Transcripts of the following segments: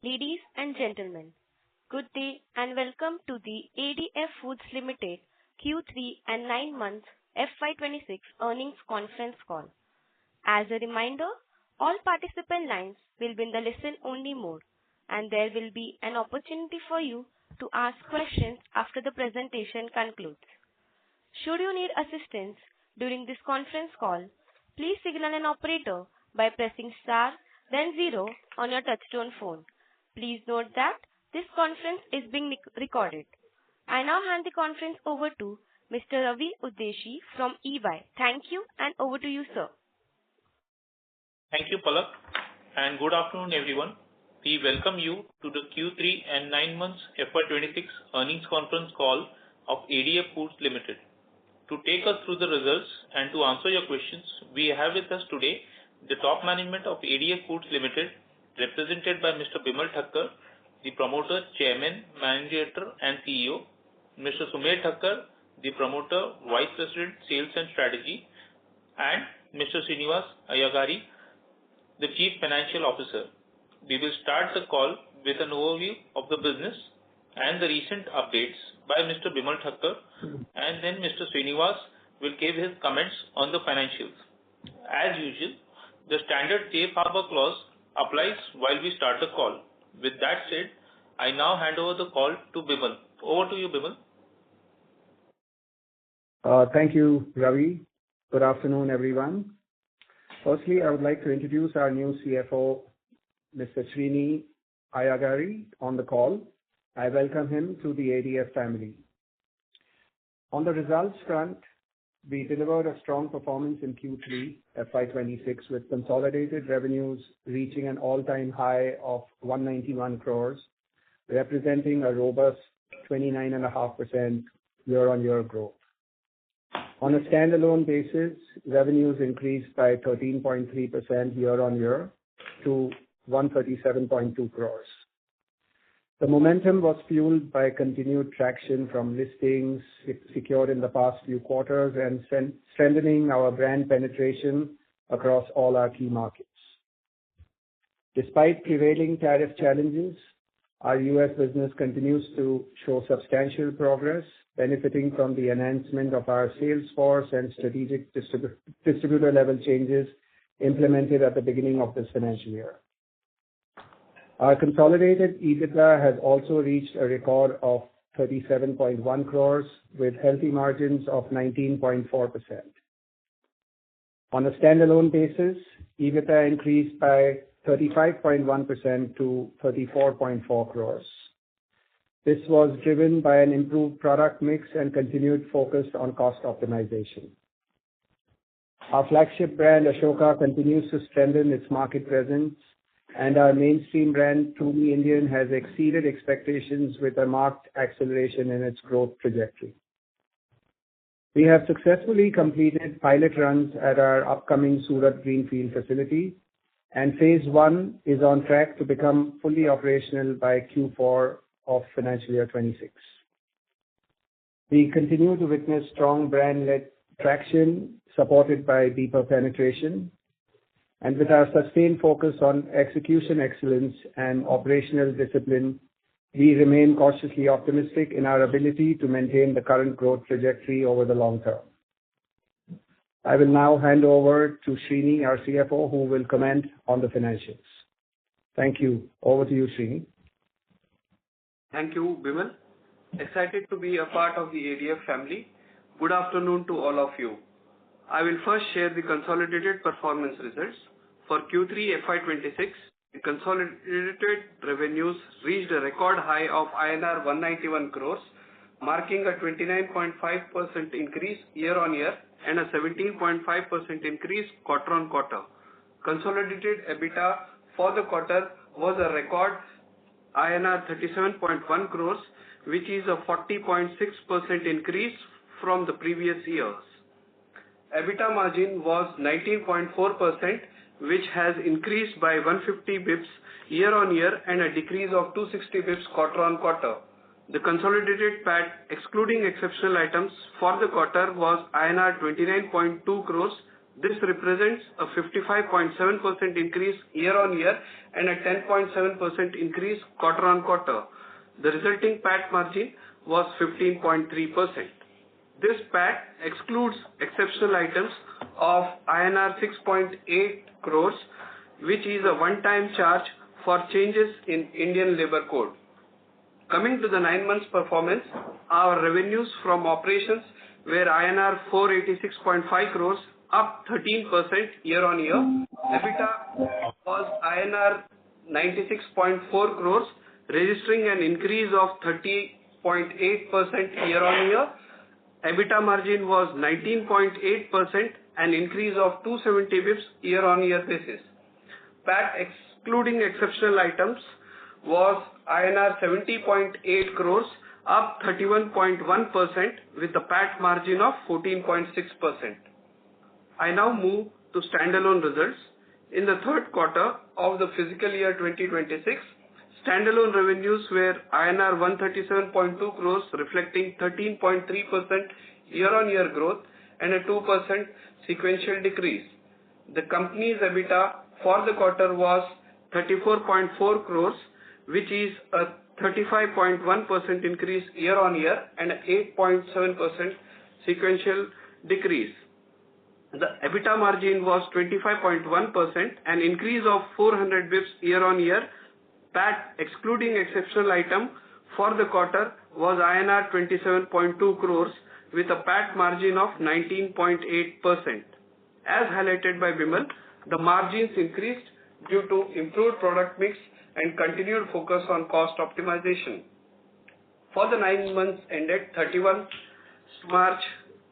Ladies and gentlemen, good day and welcome to the ADF Foods Limited Q3 and 9 months FY'26 earnings conference call. As a reminder, all participant lines will be in the listen-only mode, and there will be an opportunity for you to ask questions after the presentation concludes. Should you need assistance during this conference call, please signal an operator by pressing star, then 0 on your touchtone phone. Please note that this conference is being recorded. I now hand the conference over to Mr. Ravi Udeshi from EY. Thank you, and over to you, sir. Thank you, Palak, and good afternoon, everyone. We welcome you to the Q3 and 9 months FY'26 earnings conference call of ADF Foods Limited. To take us through the results and to answer your questions, we have with us today the top management of ADF Foods Limited, represented by Mr. Bimal Thakkar, the promoter, chairman, managing director and CEO, Mr. Sumer Thakkar, the promoter, vice president, sales and strategy, and Mr. Srinivas Ayagari, the chief financial officer. We will start the call with an overview of the business and the recent updates by Mr. Bimal Thakkar, and then Mr. Srinivas will give his comments on the financials. As usual, the standard safe harbor clause applies while we start the call. With that said, I now hand over the call to Bimal. Over to you, Bimal. Thank you, Ravi. Good afternoon, everyone. Firstly, I would like to introduce our new CFO, Mr. Srini Ayagari, on the call. I welcome him to the ADF family. On the results front, we delivered a strong performance in Q3 FY'26 with consolidated revenues reaching an all-time high of 191 crores, representing a robust 29.5% year-on-year growth. On a standalone basis, revenues increased by 13.3% year-on-year to 137.2 crores. The momentum was fueled by continued traction from listings secured in the past few quarters and strengthening our brand penetration across all our key markets. Despite prevailing tariff challenges, our US business continues to show substantial progress, benefiting from the enhancement of our sales force and strategic distributor level changes implemented at the beginning of this financial year. Our consolidated EBITDA has also reached a record of 37.1 crores with healthy margins of 19.4%. On a standalone basis, EBITDA increased by 35.1% to 34.4 crores. This was driven by an improved product mix and continued focus on cost optimization. Our flagship brand Ashoka continues to strengthen its market presence, and our mainstream brand Truly Indian has exceeded expectations with a marked acceleration in its growth trajectory. We have successfully completed pilot runs at our upcoming Surat Greenfield facility, and phase 1 is on track to become fully operational by Q4 of financial year 26. We continue to witness strong brand-led traction supported by deeper penetration. And with our sustained focus on execution excellence and operational discipline, we remain cautiously optimistic in our ability to maintain the current growth trajectory over the long term. I will now hand over to Srini, our CFO, who will comment on the financials. Thank you. Over to you, Srini. Thank you, Bimal. Excited to be a part of the ADF family. Good afternoon to all of you. I will first share the consolidated performance results. For Q3 FY'26, the consolidated revenues reached a record high of INR 191 crores, marking a 29.5% increase year-on-year and a 17.5% increase quarter-on-quarter. Consolidated EBITDA for the quarter was a record INR 37.1 crores, which is a 40.6% increase from the previous years. EBITDA margin was 19.4%, which has increased by 150 bps year-on-year and a decrease of 260 bps quarter-on-quarter. The consolidated PAT, excluding exceptional items for the quarter, was INR 29.2 crores, This represents a 55.7% increase year-on-year and a 10.7% increase quarter-on-quarter. The resulting PAT margin was 15.3%. This PAT excludes exceptional items of INR 6.8 crores, which is a one-time charge for changes in Indian Labour Code. Coming to the 9 months performance, our revenues from operations were INR 486.5 crores, up 13% year-on-year. EBITDA was INR 96.4 crores, registering an increase of 30.8% year-on-year. EBITDA margin was 19.8%, an increase of 270 bps year-on-year basis. PAT excluding exceptional items was INR 70.8 crores, up 31.1% with a PAT margin of 14.6%. I now move to standalone results. In the third quarter of the fiscal year 2026, standalone revenues were INR 137.2 crores, reflecting 13.3% year-on-year growth and a 2% sequential decrease. The company's EBITDA for the quarter was 34.4 crores, which is a 35.1% increase year-on-year and an 8.7% sequential decrease. The EBITDA margin was 25.1%, an increase of 400 bps year-on-year. PAT excluding exceptional item for the quarter was INR 27.2 crores with a PAT margin of 19.8%. As highlighted by Bimal, the margins increased due to improved product mix and continued focus on cost optimization. For the 9 months ended 31 March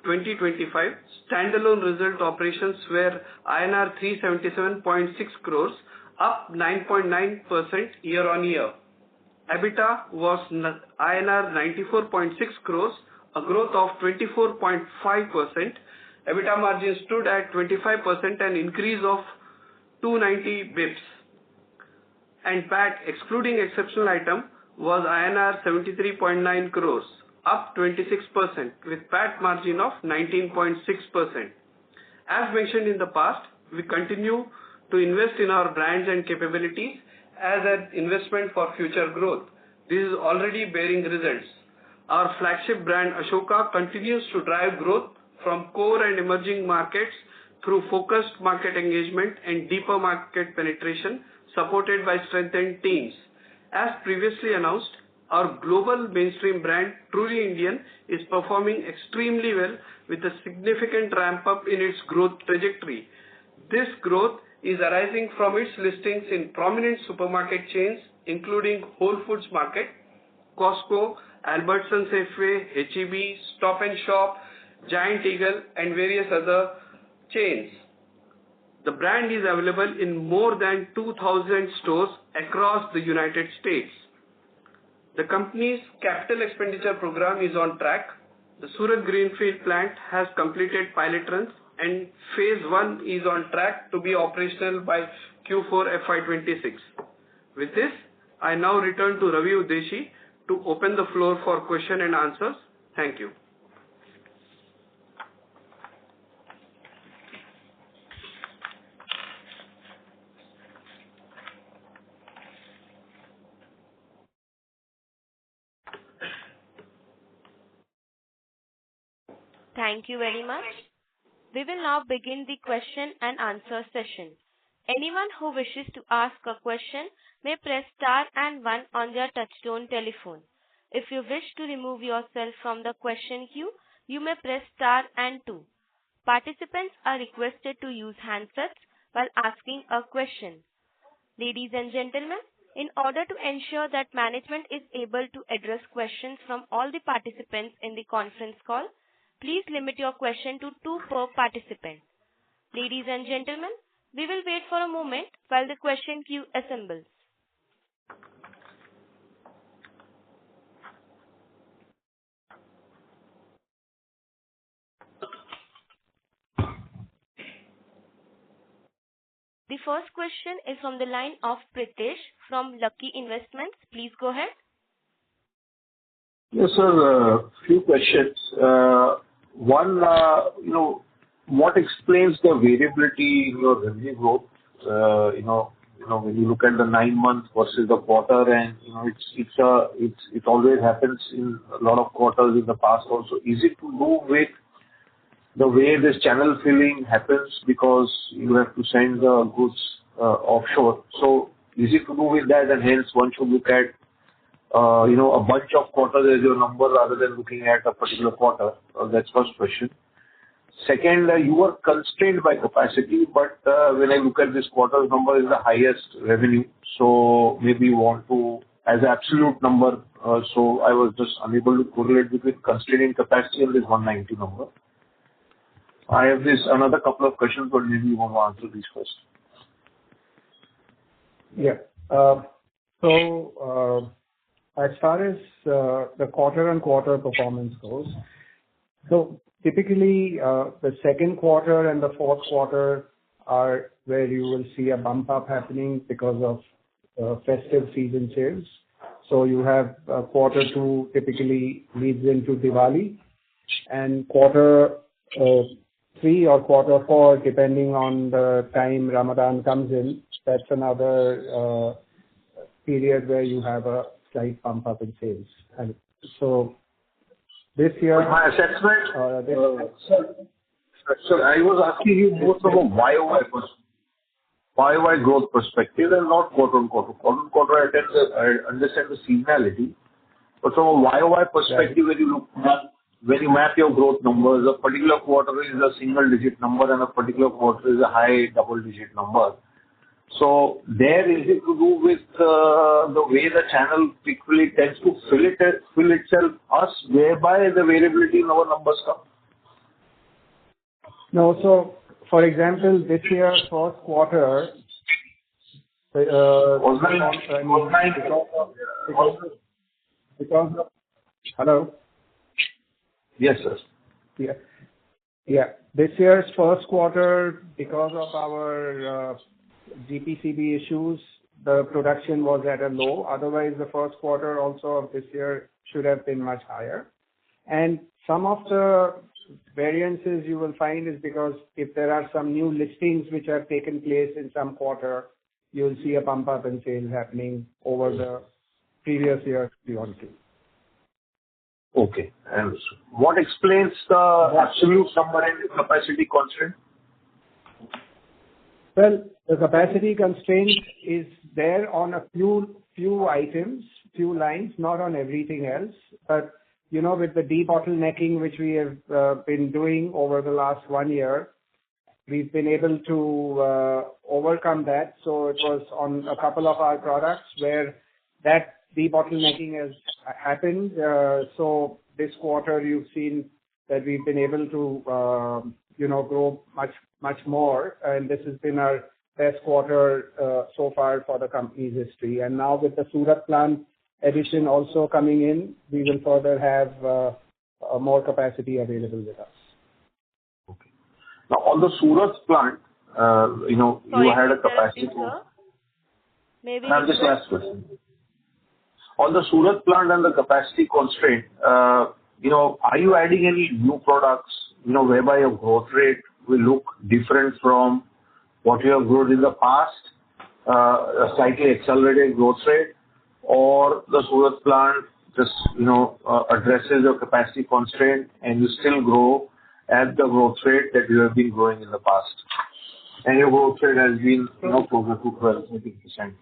2025, standalone result operations were INR 377.6 crores, up 9.9% year-on-year. EBITDA was INR 94.6 crores, a growth of 24.5%. EBITDA margin stood at 25%, an increase of 290 bps. And PAT excluding exceptional item was INR 73.9 crores, up 26% with PAT margin of 19.6%. As mentioned in the past, we continue to invest in our brands and capabilities as an investment for future growth. This is already bearing results. Our flagship brand Ashoka continues to drive growth from core and emerging markets through focused market engagement and deeper market penetration supported by strengthened teams. As previously announced, our global mainstream brand Truly Indian is performing extremely well with a significant ramp up in its growth trajectory. This growth is arising from its listings in prominent supermarket chains including Whole Foods Market, Costco, Albertsons Safeway, H-E-B, Stop and Shop, Giant Eagle and various other chains. The brand is available in more than 2,000 stores across the United States. The company's capital expenditure program is on track. The Surat Greenfield plant has completed pilot runs and phase 1 is on track to be operational by Q4 FY'26. With this, I now return to Ravi Udeshi to open the floor for question and answers. Thank you. Thank you very much. We will now begin the question and answer session. Anyone who wishes to ask a question may press star and 1 on their touchtone telephone. If you wish to remove yourself from the question queue, you may press star and 2. Participants are requested to use handsets while asking a question. Ladies and gentlemen, in order to ensure that management is able to address questions from all the participants in the conference call, please limit your question to 2 per participant. Ladies and gentlemen, we will wait for a moment while the question queue assembles. The first question is from the line of Pritesh from Lucky Investments. Please go ahead. Yes, sir. Few questions. One, what explains the variability in your revenue growth? When you look at the 9 months versus the quarter, and it always happens in a lot of quarters in the past also. Is it to do with the way this channel filling happens because you have to send the goods offshore? So is it to do with that, and hence one should look at a bunch of quarters as your number rather than looking at a particular quarter? That's first question. Second, you were constrained by capacity, but when I look at this quarter's number is the highest revenue. So maybe you want to, as absolute number, so I was just unable to correlate between constraining capacity and this 190 number. I have another couple of questions, but maybe you want to answer these first. Yeah. As far as the quarter-on-quarter performance goes, so typically the second quarter and the fourth quarter are where you will see a bump up happening because of festive season sales. So you have quarter two typically leads into Diwali, and quarter three or quarter four, depending on the time Ramadan comes in, that's another period where you have a slight bump up in sales. And so this year, my assessment, sir, I was asking you more from a YOY growth perspective and not quarter-on-quarter. Quarter-on-quarter, I understand the seasonality, but from a YOY perspective, when you map your growth numbers, a particular quarter is a single-digit number and a particular quarter is a high double-digit number. So there, is it to do with the way the channel typically tends to fill itself, whereby the variability in our numbers come? No, so for example, this year's first quarter, hello? Yes, sir. Yeah. This year's first quarter, because of our GPCB issues, the production was at a low. Otherwise, the first quarter also of this year should have been much higher. And some of the variances you will find is because if there are some new listings which have taken place in some quarter, you'll see a bump up in sales happening over the previous year beyond two. Okay. And what explains the absolute number in the capacity constraint? Well, the capacity constraint is there on a few items, few lines, not on everything else. But, with the debottlenecking which we have been doing over the last 1 year, we've been able to overcome that. So it was on a couple of our products where that debottlenecking has happened. So this quarter you've seen that we've been able to, grow much more. And this has been our best quarter so far for the company's history. And now with the Surat plant addition also coming in, we will further have more capacity available with us. Okay. Now on the Surat plant, you had a capacity. Sir? Maybe. Just last question. On the Surat plant and the capacity constraint, are you adding any new products, whereby your growth rate will look different from what you have grown in the past, a slightly accelerated growth rate, or the Surat plant just, addresses your capacity constraint and you still grow at the growth rate that you have been growing in the past? And your growth rate has been, closer to 12-13%.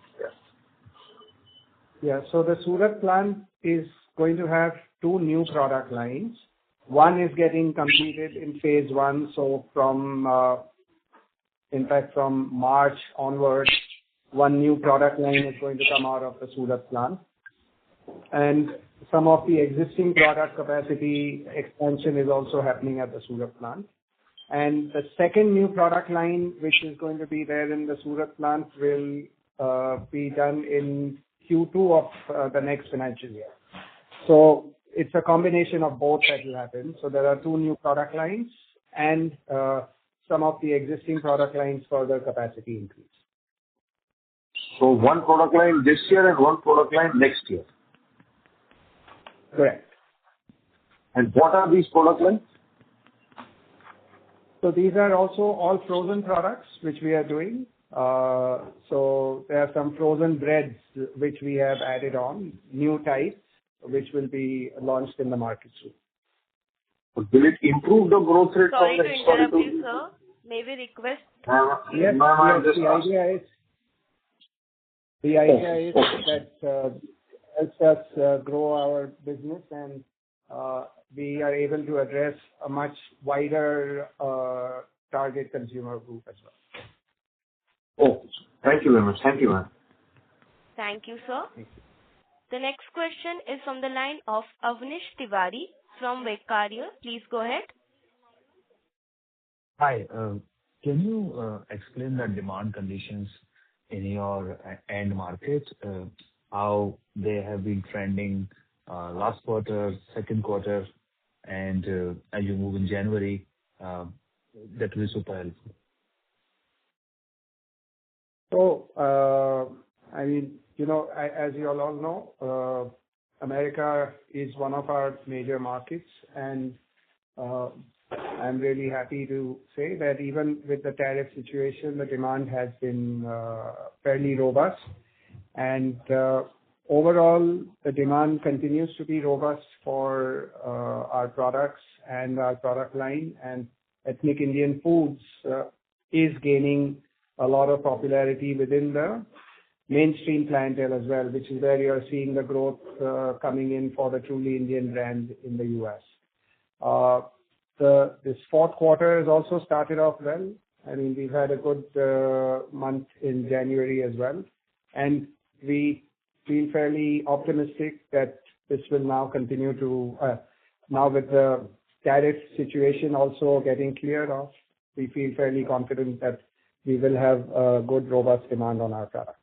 Yeah. So the Surat plant is going to have 2 new product lines. One is getting completed in phase 1. So from March onwards, 1 new product line is going to come out of the Surat plant. And some of the existing product capacity expansion is also happening at the Surat plant. And the second new product line, which is going to be there in the Surat plant, will be done in Q2 of the next financial year. So it's a combination of both that will happen. So there are 2 new product lines and some of the existing product lines further capacity increase. So 1 product line this year and 1 product line next year? Correct. And what are these product lines? So these are also all frozen products which we are doing. So there are some frozen breads which we have added on, new types, which will be launched in the market soon. But will it improve the growth rate Sorry from to the interrupt historical? you, sir. May we request? Yes, Ma'am, yes, the idea is that helps us grow our business, and we are able to address a much wider target consumer group as well. Oh, thank you very much. Thank you, ma'am. Thank you, sir. Thank you. The next question is from the line of Avnish Tiwari from Vaikarya. Please go ahead. Hi. Can you explain the demand conditions in your end market, how they have been trending last quarter, second quarter, and as you move in January? That will be super helpful. So, I mean, as you all know, America is one of our major markets, and I'm really happy to say that even with the tariff situation, the demand has been fairly robust. And overall, the demand continues to be robust for our products and our product line. And ethnic Indian foods is gaining a lot of popularity within the mainstream clientele as well, which is where you are seeing the growth coming in for the truly Indian brand in the US. This fourth quarter has also started off well. I mean, we've had a good month in January as well. And we feel fairly optimistic that this will now continue to, now with the tariff situation also getting cleared off, we feel fairly confident that we will have a good, robust demand on our products.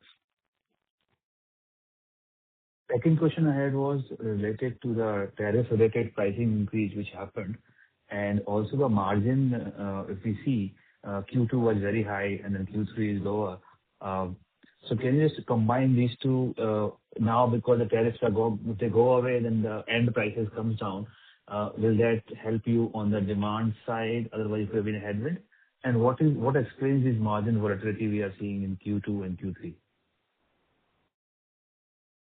Second question I had was related to the tariff-related pricing increase which happened, and also the margin. If we see Q2 was very high and then Q3 is lower. So can you just combine these two now, because the tariffs if they go away, then the end prices comes down. Will that help you on the demand side? Otherwise, it will be a headwind. And what explains this margin volatility we are seeing in Q2 and Q3?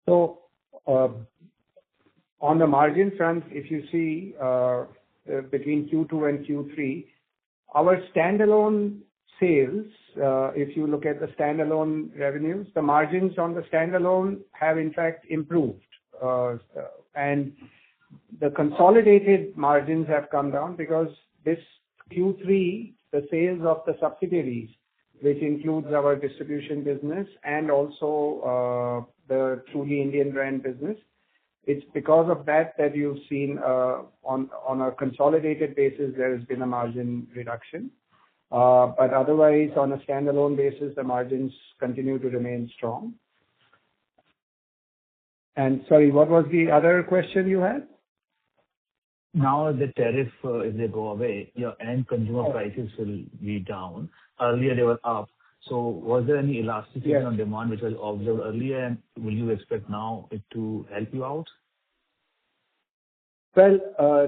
So on the margin front, if you see between Q2 and Q3, our standalone sales, if you look at the standalone revenues, the margins on the standalone have in fact improved. And the consolidated margins have come down because this Q3, the sales of the subsidiaries, which includes our distribution business and also the truly Indian brand business, it's because of that you've seen on a consolidated basis, there has been a margin reduction. But otherwise, on a standalone basis, the margins continue to remain strong. And sorry, what was the other question you had? Now the tariff, if they go away, your end consumer prices will be down. Earlier they were up. So was there any elasticity on demand which was observed earlier, and will you expect now it to help you out? Well,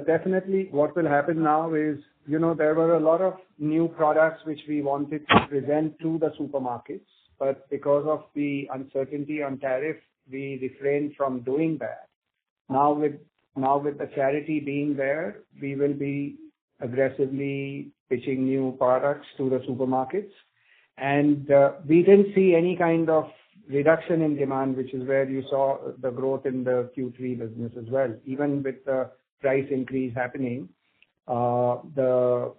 definitely what will happen now is, there were a lot of new products which we wanted to present to the supermarkets, but because of the uncertainty on tariff, we refrained from doing that. Now with the clarity being there, we will be aggressively pitching new products to the supermarkets. And we didn't see any kind of reduction in demand, which is where you saw the growth in the Q3 business as well. Even with the price increase happening, the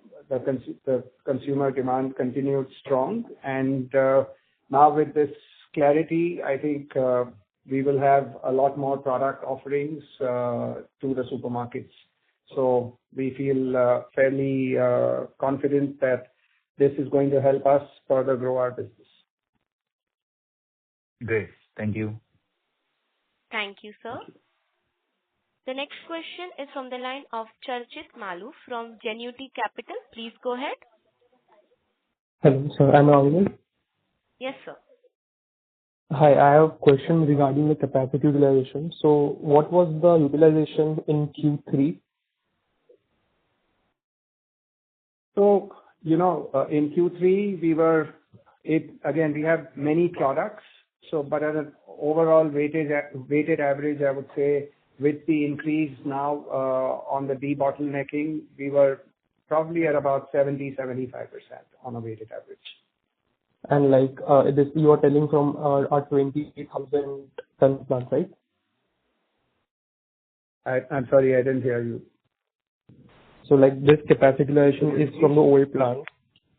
consumer demand continued strong. And now with this clarity, I think we will have a lot more product offerings to the supermarkets. So we feel fairly confident that this is going to help us further grow our business. Great. Thank you. Thank you, sir. The next question is from the line of Charchit Malu from Genuity Capital. Please go ahead. Hello, sir. I'm audible? Yes, sir. Hi, I have a question regarding the capacity utilization. So what was the utilization in Q3? So In Q3, again, we have many products, but at an overall weighted average, I would say with the increase now on the debottlenecking, we were probably at about 70-75% on a weighted average. And this you are telling from our 28,000 ton plant, right? I'm sorry, I didn't hear you. So this capacity utilization is from the old plant,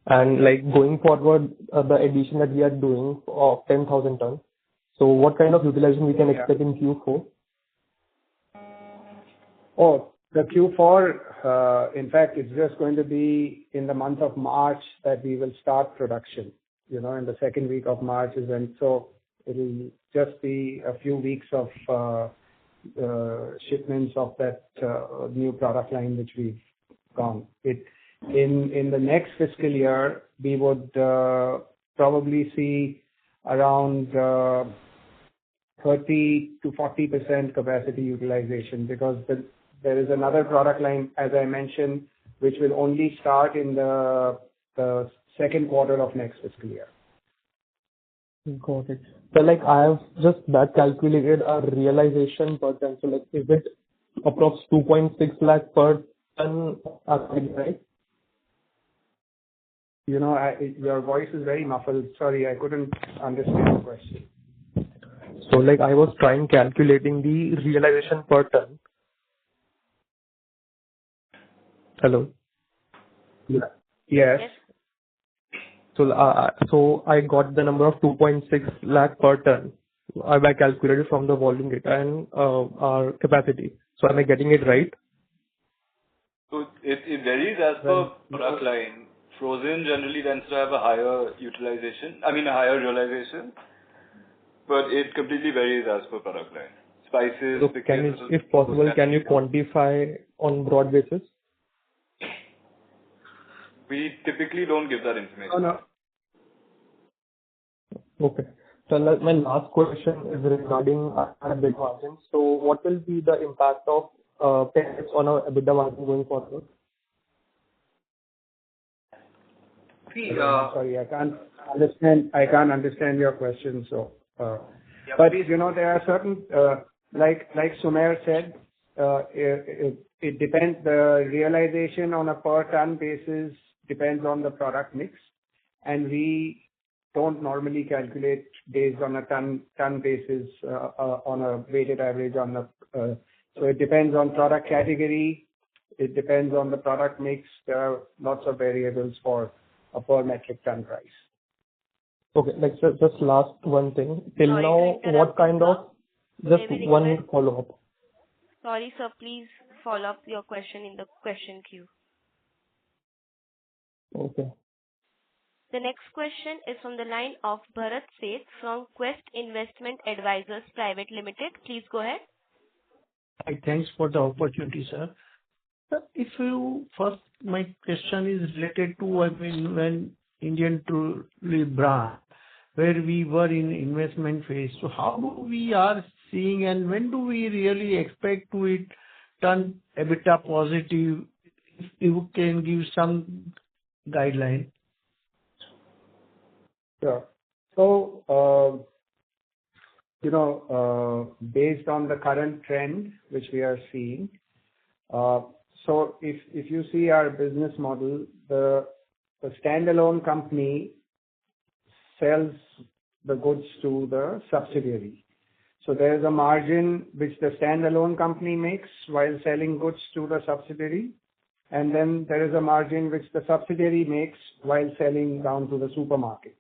and going forward, the addition that we are doing of 10,000 tons. So what kind of utilization we can expect in Q4? Oh, the Q4, in fact, it's just going to be in the month of March that we will start production. In the second week of March is when, so it will just be a few weeks of shipments of that new product line which we've gone. In the next fiscal year, we would probably see around 30 to 40% capacity utilization, because there is another product line, as I mentioned, which will only start in the second quarter of next fiscal year. Got it. So I have just back calculated a realization per ton. So is it approx 2.6 lakh per ton, right? Your voice is very muffled. Sorry, I couldn't understand the question. So I was trying calculating the realization per ton. Hello? Yes. Yes. So I got the number of 2.6 lakh per ton. I calculated from the volume data and our capacity. So am I getting it right? So it varies as per product line. Frozen generally tends to have a higher a higher realization, but it completely varies as per product line. Spices, so if possible, can you quantify on broad basis? We typically don't give that information. Oh, no. Okay. So my last question is regarding our EBITDA margin. So what will be the impact of tariffs on our EBITDA margin going forward? Sorry, I can't understand your question. So, but there are certain, like Sumer said, it depends. The realization on a per ton basis depends on the product mix, and we don't normally calculate based on a ton basis on a weighted average on the. So it depends on product category. It depends on the product mix. There are lots of variables for a per metric ton price. Okay, just last one thing. Till Sorry now, what kind of just Maybe one request. follow-up. Sorry, sir. Please follow up your question in the question queue. Okay. The next question is from the line of Bharat Seth from Quest Investment Advisors Private Limited. Please go ahead. Hi, thanks for the opportunity, sir. First, my question is related to, when Indian Truly brand, where we were in investment phase. So how do we are seeing, and when do we really expect to it turn EBITDA positive? If you can give some guideline. Sure. So, based on the current trend which we are seeing, so if you see our business model, the standalone company sells the goods to the subsidiary. So there is a margin which the standalone company makes while selling goods to the subsidiary, and then there is a margin which the subsidiary makes while selling down to the supermarkets.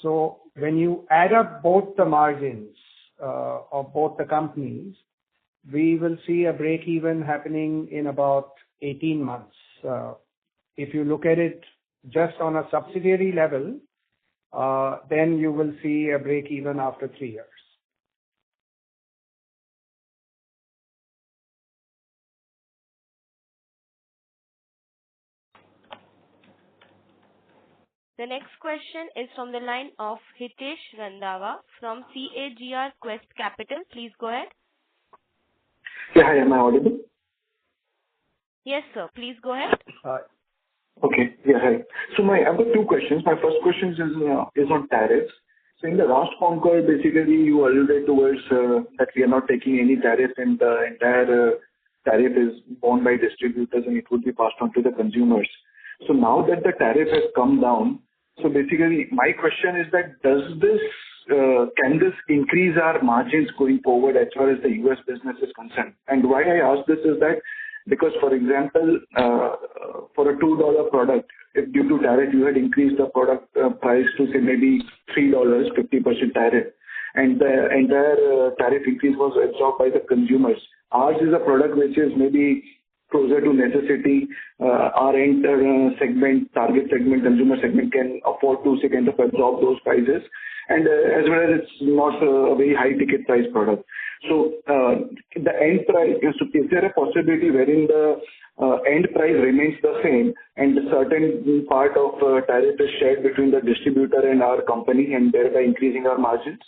So when you add up both the margins of both the companies, we will see a break even happening in about 18 months. If you look at it just on a subsidiary level, then you will see a break even after 3 years. The next question is from the line of Hitesh Randhawa from CAGR Quest Capital. Please go ahead. Yeah, hi, am I audible? Yes, sir. Please go ahead. Okay. Yeah, hi. I've got two questions. My first question is on tariffs. So in the last phone call, basically, you alluded towards that we are not taking any tariff, and the entire tariff is borne by distributors, and it would be passed on to the consumers. So now that the tariff has come down, so basically, my question is that can this increase our margins going forward as far as the U.S. business is concerned? And why I ask this is that because, for example, for a $2 product, if due to tariff you had increased the product price to say maybe $3, 50% tariff, and the entire tariff increase was absorbed by the consumers. Ours is a product which is maybe closer to necessity. Our end segment, target segment, consumer segment can afford to say kind of absorb those prices, and as well as it's not a very high ticket price product. So the end price, so is there a possibility wherein the end price remains the same and a certain part of tariff is shared between the distributor and our company, and thereby increasing our margins?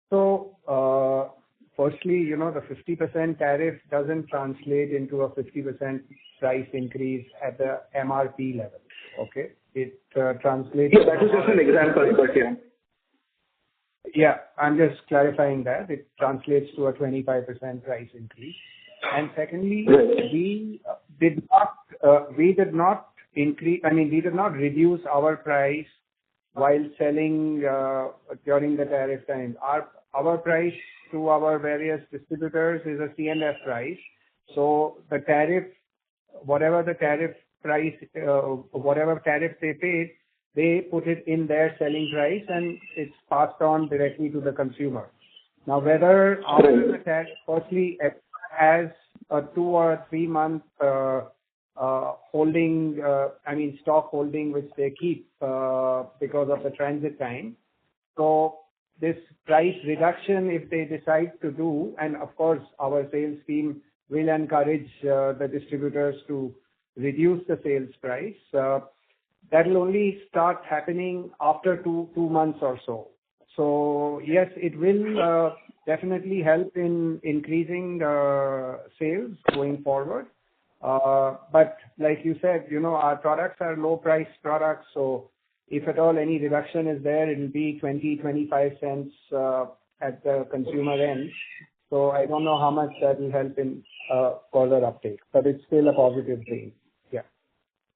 So, firstly, the 50% tariff doesn't translate into a 50% price increase at the MRP level. Okay? It translates... Yeah, that is just an example, but yeah. Yeah, I'm just clarifying that. It translates to a 25% price increase. And secondly, we did not reduce our price while selling during the tariff time. Our price to our various distributors is a C&F price. So the tariff, whatever tariff they paid, they put it in their selling price and it's passed on directly to the consumer. Now, whether after the tariff, firstly, has a 2 or 3 month holding, stock holding, which they keep because of the transit time. So this price reduction, if they decide to do, and of course our sales team will encourage the distributors to reduce the sales price, that will only start happening after two months or so. So yes, it will definitely help in increasing sales going forward. But like you said, our products are low price products. So if at all any reduction is there, it will be 20-25 cents at the consumer end. So I don't know how much that will help in further uptake, but it's still a positive thing.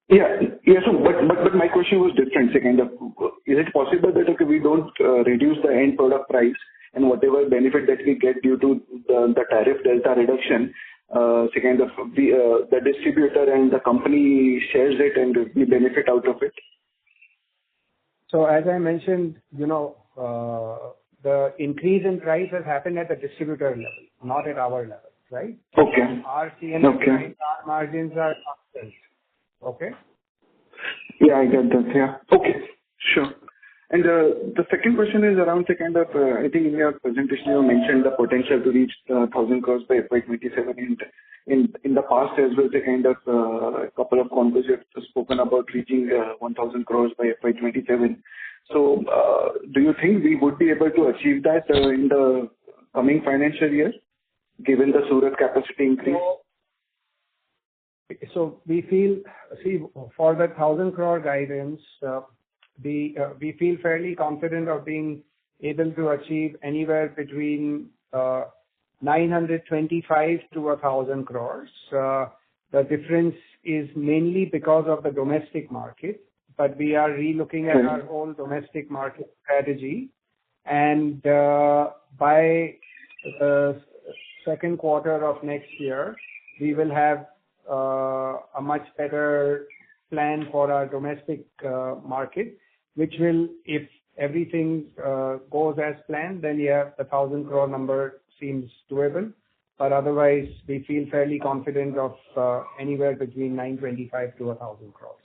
Yeah. So, but my question was different. Is it possible that we don't reduce the end product price and whatever benefit that we get due to the tariff delta reduction, the distributor and the company shares it and we benefit out of it? So as I mentioned, the increase in price has happened at the distributor level, not at our level, right? Okay. Our C&F price, our margins are constant. Okay? Yeah, I get that. Yeah. Okay. Sure. And the second question is around I think in your presentation you mentioned the potential to reach 1,000 crores by FY'27, and in the past as well, a couple of conversations have spoken about reaching 1,000 crores by FY'27. So do you think we would be able to achieve that in the coming financial year, given the Surat capacity increase? So we feel, for the 1,000 crore guidance, we feel fairly confident of being able to achieve anywhere between 925 to 1,000 crores. The difference is mainly because of the domestic market, but we are relooking at our whole domestic market strategy. And by the second quarter of next year, we will have a much better plan for our domestic market, which will, if everything goes as planned, then the 1,000 crore number seems doable. But otherwise, we feel fairly confident of anywhere between 925 to 1,000 crores.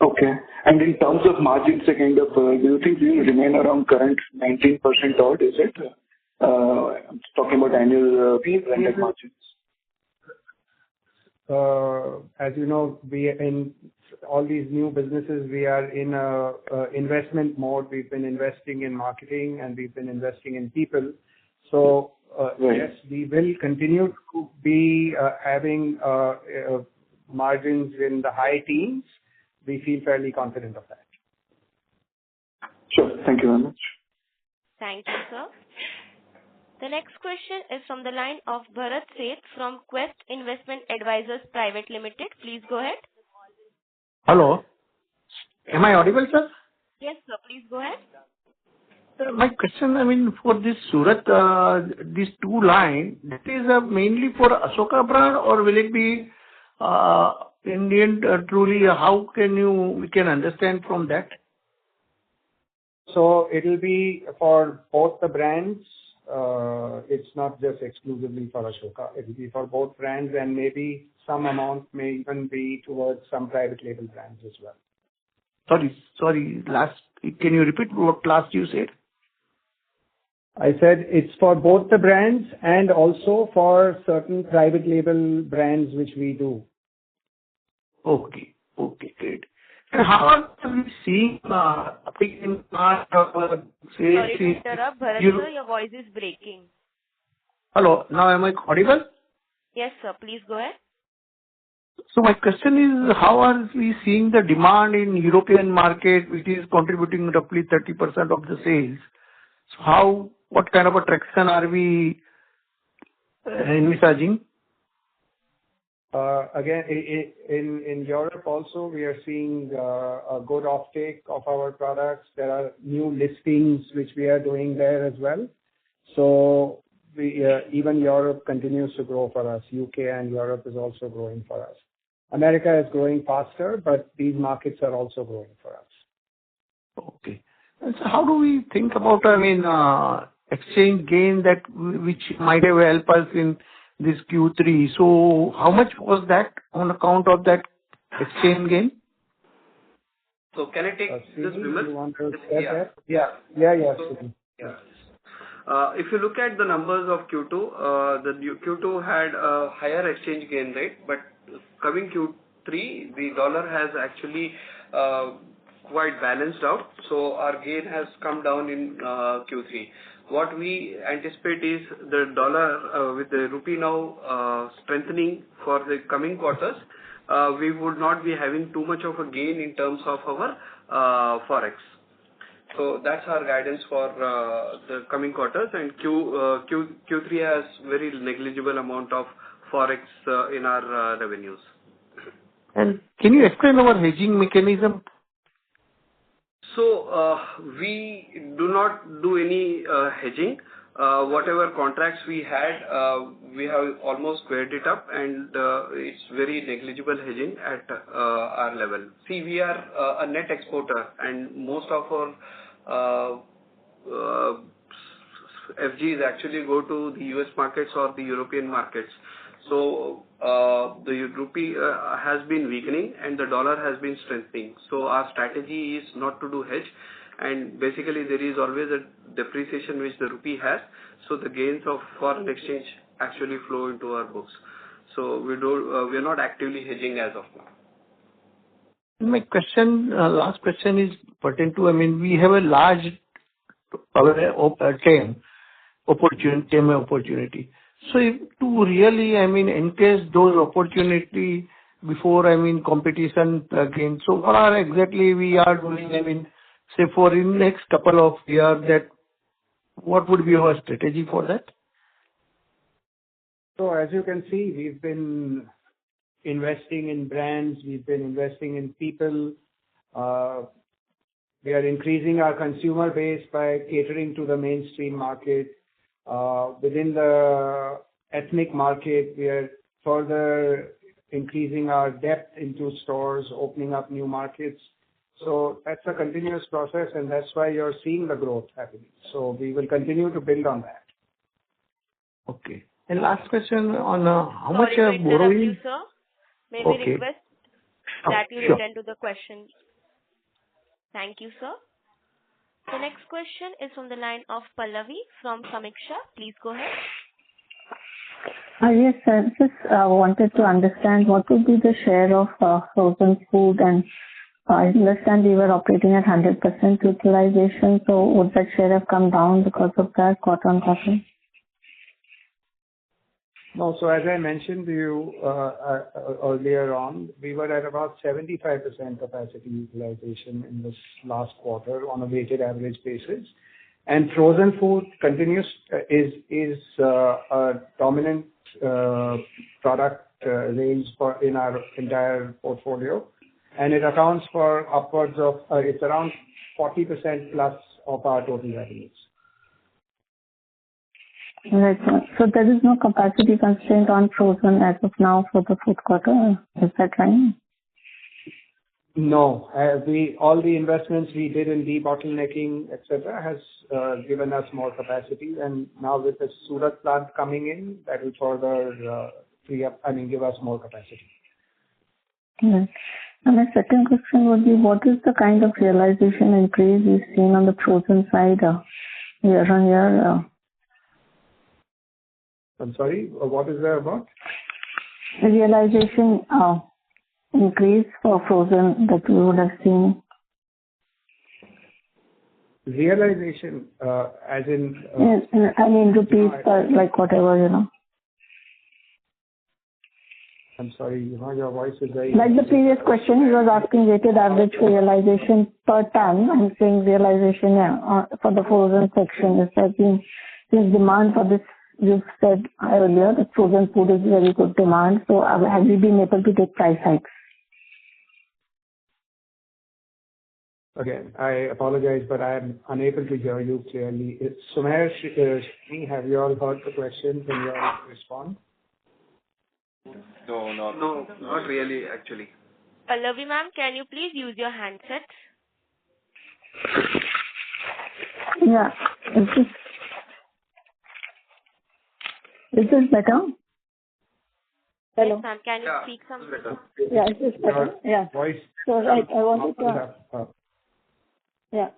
Okay. And in terms of margins, do you think we will remain around current 19% odd, is it? I'm talking about annual blended margins. As you know, we in all these new businesses, we are in investment mode. We've been investing in marketing and we've been investing in people. So, Right. yes, we will continue to be having margins in the high teens. We feel fairly confident of that. Sure. Thank you very much. Thank you, sir. The next question is from the line of Bharat Seth from Quest Investment Advisors Private Limited. Please go ahead. Hello. Am I audible, sir? Yes, sir. Please go ahead. My question, for this Surat, these two line, that is mainly for Ashoka brand, or will it be Indian truly? How we can understand from that? So it'll be for both the brands. It's not just exclusively for Ashoka. It'll be for both brands, and maybe some amount may even be towards some private label brands as well. Sorry. Can you repeat what last you said? I said it's for both the brands and also for certain private label brands which we do. Okay, great. And how are we seeing in our Sorry to interrupt, Bharat sir, your voice is breaking. Hello, now am I audible? Yes, sir. Please go ahead. So my question is, how are we seeing the demand in European market, which is contributing roughly 30% of the sales? So what kind of a traction are we envisaging? Again, in Europe also, we are seeing a good offtake of our products. There are new listings which we are doing there as well. So even Europe continues to grow for us. UK and Europe is also growing for us. America is growing faster, but these markets are also growing for us. Okay. And so how do we think about, exchange gain which might have helped us in this Q3? So how much was that on account of that exchange gain? So can I take this, Vimal? You want to Yeah. Yeah. If you look at the numbers of Q2, the Q2 had a higher exchange gain rate, but coming Q3, the dollar has actually quite balanced out. So our gain has come down in Q3. What we anticipate is the dollar with the rupee now strengthening for the coming quarters, we would not be having too much of a gain in terms of our forex. So that's our guidance for the coming quarters, and Q3 has very negligible amount of forex in our revenues. And can you explain our hedging mechanism? So we do not do any hedging. Whatever contracts we had, we have almost squared it up, and it's very negligible hedging at our level. See, we are a net exporter, and most of our FGs actually go to the US markets or the European markets. So the rupee has been weakening and the dollar has been strengthening. So our strategy is not to do hedge, and basically there is always a depreciation which the rupee has. So the gains of foreign exchange actually flow into our books. So we are not actively hedging as of now. My question, last question is pertain to, we have a large TAM opportunity. So if to really, encash those opportunity before, competition again. So what are exactly we are doing, say for in next couple of years, that what would be our strategy for that? So as you can see, we've been investing in brands, we've been investing in people. We are increasing our consumer base by catering to the mainstream market. Within the ethnic market, we are further increasing our depth into stores, opening up new markets. So that's a continuous process, and that's why you're seeing the growth happening. So we will continue to build on that. Okay. And last question on how Sorry much to interrupt borrowing? you, sir. May we request that you Sure. return to the question. Thank you, sir. The next question is from the line of Pallavi from Samiksha. Please go ahead. Yes, sir. Just wanted to understand what would be the share of frozen food, and I understand we were operating at 100% utilization. So would that share have come down because of that quarter-on-quarter? No, so as I mentioned to you earlier on, we were at about 75% capacity utilization in this last quarter on a weighted average basis. And frozen food continues is a dominant product range in our entire portfolio, and it accounts for upwards of it's around 40% plus of our total revenues. Right. So there is no capacity constraint on frozen as of now for the fourth quarter. Is that right? No. All the investments we did in debottlenecking, et cetera, has given us more capacity. And now with the Surat plant coming in, that will further give us more capacity. Right. And my second question would be, what is the kind of realization increase we've seen on the frozen side year on year? I'm sorry, what is that about? The realization increase for frozen that we would have seen. Realization, as in... I mean, rupees, like whatever, I'm sorry, your voice is very... Like the previous question, he was asking weighted average realization per ton. I'm saying realization for the frozen section. Is there been demand for this? You said earlier that frozen food is very good demand. So have you been able to take price hikes? Again, I apologize, but I am unable to hear you clearly. Sumer, have you all heard the question? Can you all respond? No, not really, actually. Pallavi ma'am, can you please use your handset? Yeah. Is this better? Hello. Yes, ma'am. Can you speak some better? Yeah, is this better? Yeah. Voice. So right, I wanted to. Yeah.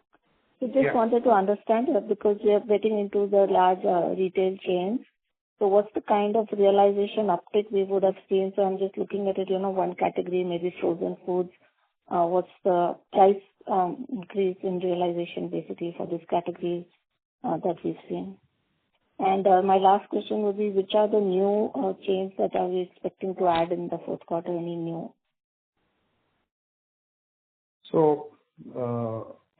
So just wanted to understand because we are getting into the large retail chains. So what's the kind of realization uptick we would have seen? So I'm just looking at it, one category, maybe frozen foods. What's the price increase in realization basically for these categories that we've seen? And my last question would be, which are the new chains that are we expecting to add in the fourth quarter? Any new? So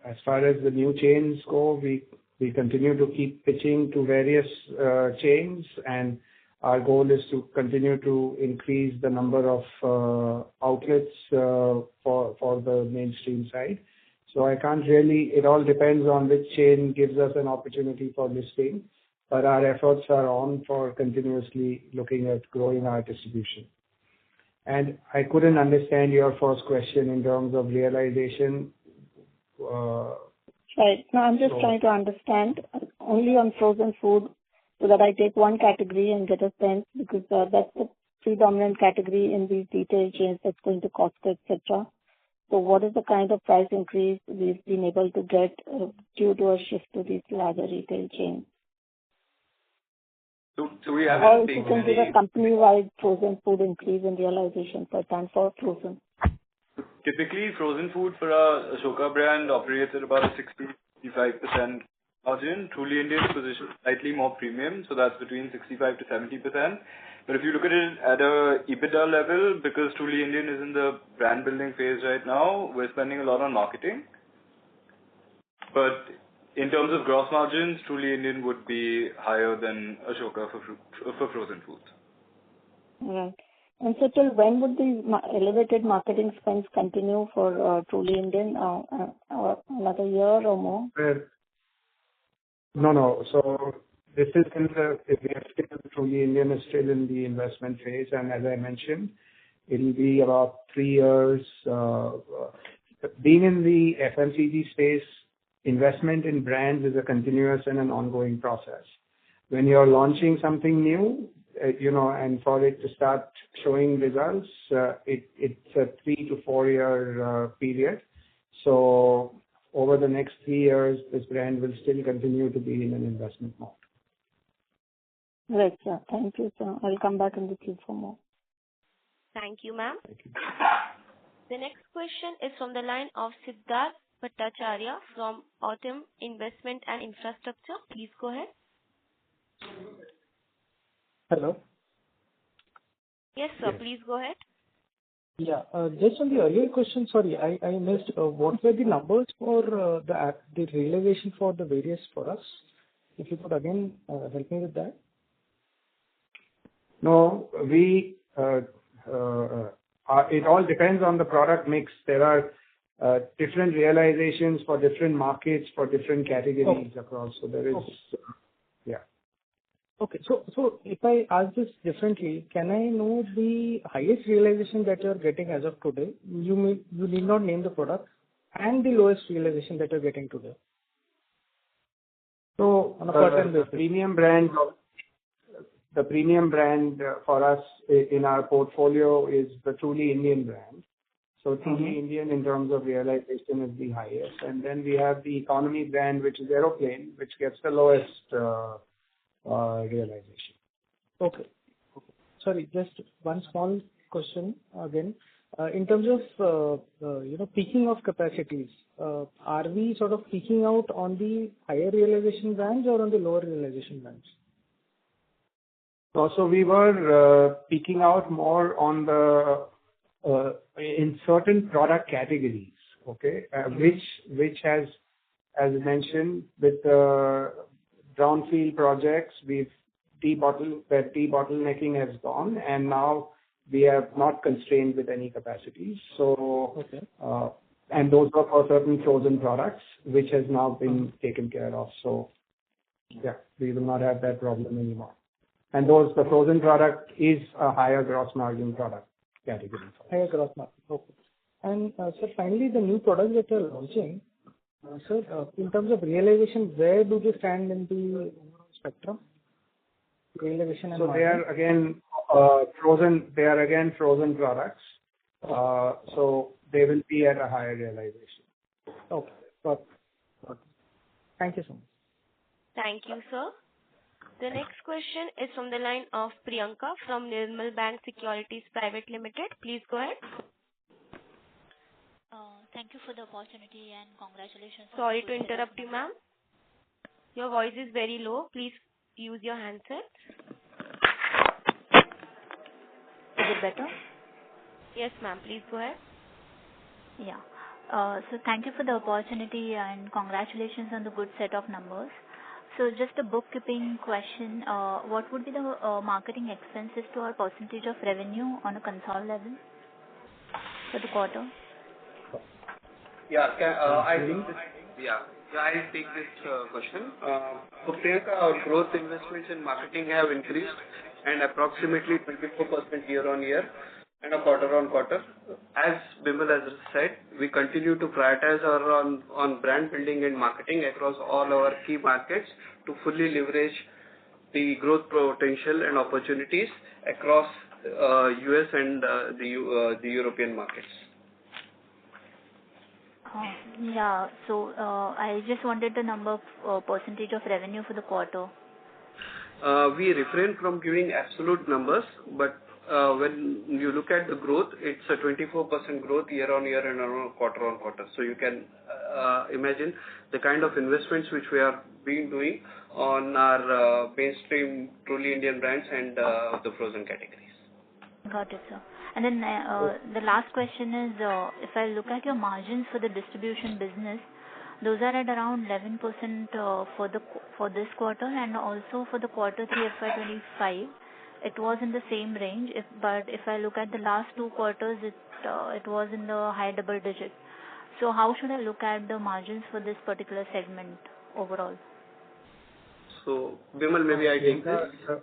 as far as the new chains go, we continue to keep pitching to various chains, and our goal is to continue to increase the number of outlets for the mainstream side. So I can't really, it all depends on which chain gives us an opportunity for listing, but our efforts are on for continuously looking at growing our distribution. And I couldn't understand your first question in terms of realization. Right. No, I'm just trying to understand only on frozen food so that I take one category and get a sense, because that's the predominant category in these retail chains that's going to Costco, etc. So what is the kind of price increase we've been able to get due to a shift to these larger retail chains? So we haven't seen any... give a company-wide frozen food increase in realization per ton for frozen. Typically, frozen food for our Ashoka brand operates at about a 65% margin. Truly Indian position slightly more premium, so that's between 65 to 70%. But if you look at it at a EBITDA level, because Truly Indian is in the brand building phase right now, we're spending a lot on marketing. But in terms of gross margins, Truly Indian would be higher than Ashoka for frozen foods. Right. And so till when would these elevated marketing spends continue for Truly Indian? Another year or more? No. So this is Truly Indian is still in the investment phase, and as I mentioned, it will be about 3 years. Being in the FMCG space, investment in brands is a continuous and an ongoing process. When you're launching something new, and for it to start showing results, it's a 3 to 4 year period. So over the next 3 years, this brand will still continue to be in an investment mode. Right, sir. Thank you, sir. I'll come back in the queue for more. Thank you, ma'am. Thank you. The next question is from the line of Siddharth Bhattacharya from Autumn Investment and Infrastructure. Please go ahead. Hello. Yes, sir. Yes. Please go ahead. Yeah. Just on the earlier question, sorry, I missed. What were the numbers for the realization for the various products? If you could again help me with that. No, it all depends on the product mix. There are different realizations for different markets, for different categories across. So there is, yeah. Okay. So if I ask this differently, can I know the highest realization that you're getting as of today? You need not name the product, and the lowest realization that you're getting today. So on a per ton basis. The premium brand for us in our portfolio is the Truly Indian brand. So Truly Indian in terms of realization is the highest. And then we have the economy brand, which is Aeroplane, which gets the lowest realization. Okay. Sorry, just one small question again. In terms of peaking of capacities, are we sort of peaking out on the higher realization brands or on the lower realization brands? So we were peaking out more on the in certain product categories, okay, which has, as mentioned, with the brownfield projects, debottlenecking has gone, and now we are not constrained with any capacities. So, and those were for certain frozen products, which has now been taken care of. So, yeah, we will not have that problem anymore. And the frozen product is a higher gross margin product category. Higher gross margin. Okay. And sir, finally, the new products that you're launching, sir, in terms of realization, where do they stand in the overall spectrum? Realization and so margin? they are again frozen. They are again frozen products. So they will be at a higher realization. Okay. Got it. Thank you so much. Thank you, sir. The next question is from the line of Priyanka from Nirmal Bang Securities Private Limited. Please go ahead. Thank you for the opportunity and congratulations. Sorry to interrupt you, ma'am. Your voice is very low. Please use your handset. Is it better? Yes, ma'am. Please go ahead. Yeah. So thank you for the opportunity and congratulations on the good set of numbers. So just a bookkeeping question. What would be the marketing expenses to our percentage of revenue on a consolidated level for the quarter? I'll take this question. So Priyanka, our growth investments in marketing have increased and approximately 24% year on year and a quarter on quarter. As Bimal has said, we continue to prioritize on brand building and marketing across all our key markets to fully leverage the growth potential and opportunities across US and the European markets. Yeah. So I just wanted the number of percentage of revenue for the quarter. We refrain from giving absolute numbers, but when you look at the growth, it's a 24% growth year on year and on quarter on quarter. So you can imagine the kind of investments which we are doing on our mainstream Truly Indian brands and the frozen categories. Got it, sir. And then the last question is, if I look at your margins for the distribution business, those are at around 11% for this quarter and also for the quarter 3 FY'25. It was in the same range, but if I look at the last 2 quarters, it was in the high double digit. So how should I look at the margins for this particular segment overall? So Bimal, maybe I take this,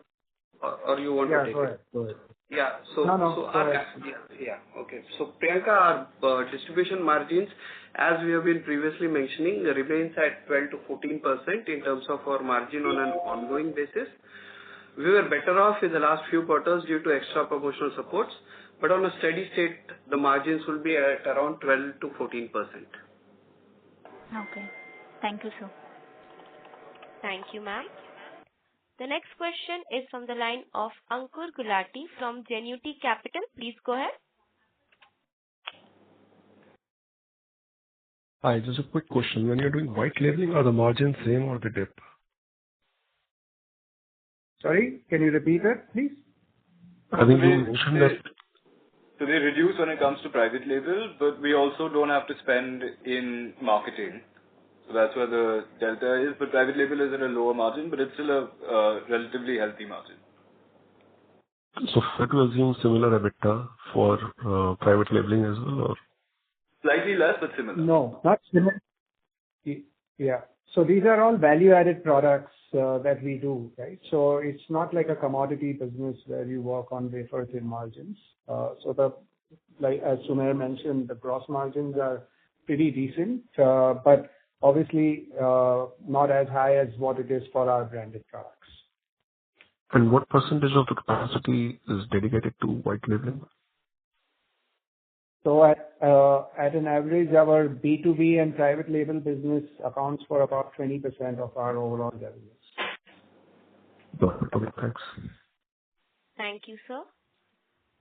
or you want to take it? Go ahead. Yeah. So okay. So Priyanka, our distribution margins, as we have been previously mentioning, remains at 12 to 14% in terms of our margin on an ongoing basis. We were better off in the last few quarters due to extra promotional supports, but on a steady state, the margins will be at around 12 to 14%. Okay. Thank you, sir. Thank you, ma'am. The next question is from the line of Ankur Gulati from Genuity Capital. Please go ahead. Hi, just a quick question. When you're doing white labeling, are the margins same or they dip? Sorry, can you repeat that, please? I think you mentioned that. So they reduce when it comes to private label, but we also don't have to spend in marketing. So that's where the delta is. But private label is at a lower margin, but it's still a relatively healthy margin. So fair to assume similar EBITDA for private labeling as well, or? Slightly less, but similar. No, not similar. Yeah. So these are all value-added products that we do, right? So it's not like a commodity business where you work on wafer-thin margins. So like as Sumer mentioned, the gross margins are pretty decent, but obviously not as high as what it is for our branded products. And what percentage of the capacity is dedicated to white labeling? So at an average, our B2B and private label business accounts for about 20% of our overall revenues. Okay, thanks. Thank you, sir.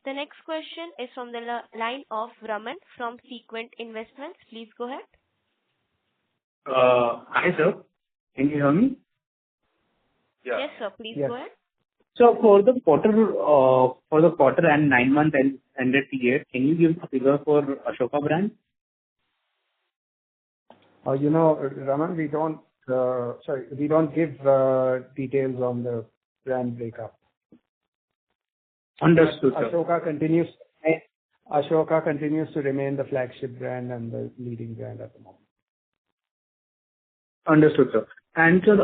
The next question is from the line of Raman from Sequent Investments. Please go ahead. Hi, sir. Can you hear me? Yeah. Yes, sir. Please go ahead. So for the quarter and 9 month ended period, can you give a figure for Ashoka brand? Raman, we don't give details on the brand breakup. Understood, sir. Ashoka continues to remain the flagship brand and the leading brand at the moment. Understood, sir. And sir,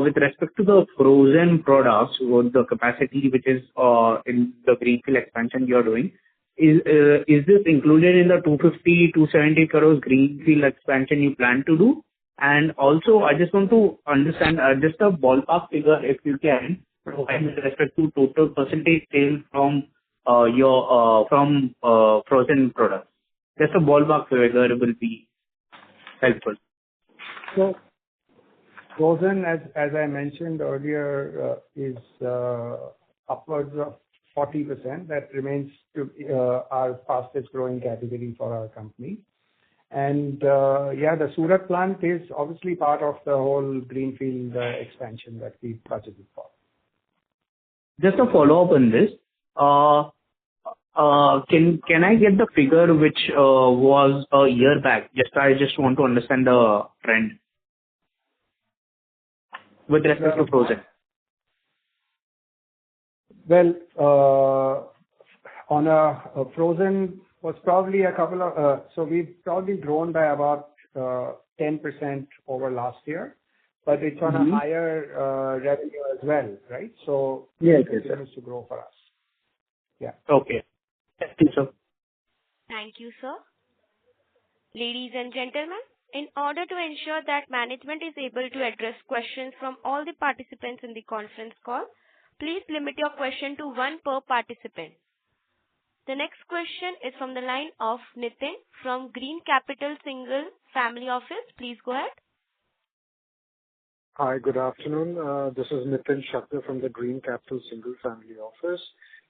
with respect to the frozen products, with the capacity which is in the greenfield expansion you are doing, is this included in the 250-270 crores greenfield expansion you plan to do? And also, I just want to understand just a ballpark figure, if you can, provide with respect to total percentage sales from your frozen products. Just a ballpark figure will be helpful. So, frozen, as I mentioned earlier, is upwards of 40%. That remains to our fastest growing category for our company. And the Surat plant is obviously part of the whole greenfield expansion that we budgeted for. Just a follow up on this. Can I get the figure which was a year back? I just want to understand the trend with respect to frozen. Well, on a frozen was probably so we've probably grown by about 10% over last year, but it's on a higher revenue as well, right? So it continues to grow for us. Yeah. Okay. Thank you, sir. Thank you, sir. Ladies and gentlemen, in order to ensure that management is able to address questions from all the participants in the conference call, please limit your question to one per participant. The next question is from the line of Nitin from Green Capital Single Family Office. Please go ahead. Hi, good afternoon. This is Nitin Shakta from the Green Capital Single Family Office.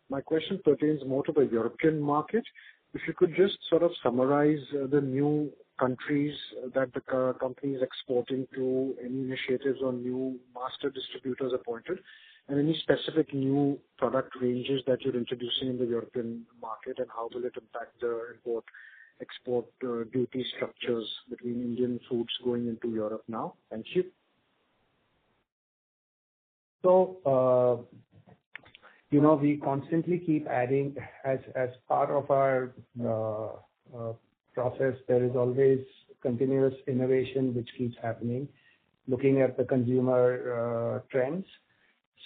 My question pertains more to the European market. If you could just sort of summarize the new countries that the company is exporting to, any initiatives on new master distributors appointed, and any specific new product ranges that you're introducing in the European market, and how will it impact the import-export duty structures between Indian foods going into Europe now? Thank you. So, we constantly keep adding as part of our process. There is always continuous innovation which keeps happening, looking at the consumer trends.